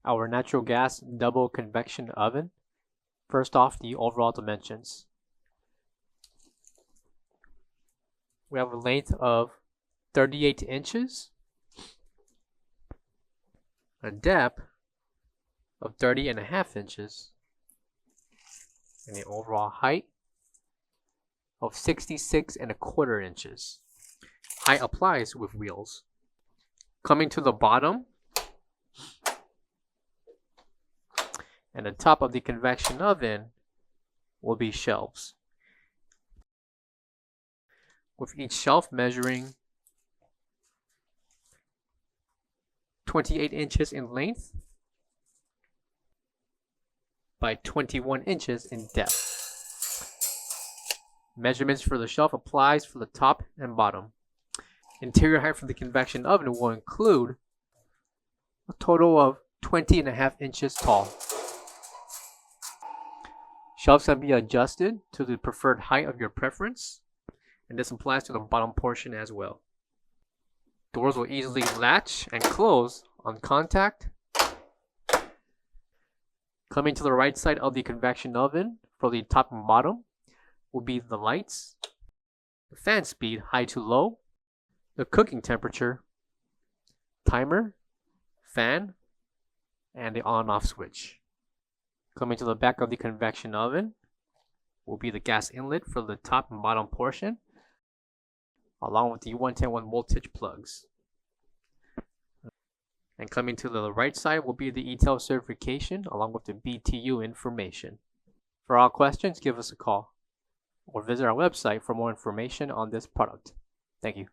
our natural gas double convection oven. First off, the overall dimensions. We have a length of 38 inches, a depth of 30.5 inches, and the overall height of 66.25 inches. Height applies with wheels. Coming to the bottom and the top of the convection oven will be shelves, with each shelf measuring 28 inches in length by 21 inches in depth. Measurements for the shelf applies for the top and bottom. Interior height for the convection oven will include a total of 20.5 inches tall. Shelves can be adjusted to the preferred height of your preference, and this applies to the bottom portion as well. Doors will easily latch and close on contact. Coming to the right side of the convection oven for the top and bottom will be the lights, the fan speed high to low, the cooking temperature, timer, fan, and the on-off switch. Coming to the back of the convection oven will be the gas inlet for the top and bottom portion, along with the 110 voltage plugs. And coming to the right side will be the ETEL certification along with the BTU information. For all questions, give us a call or visit our website for more information on this product. Thank you.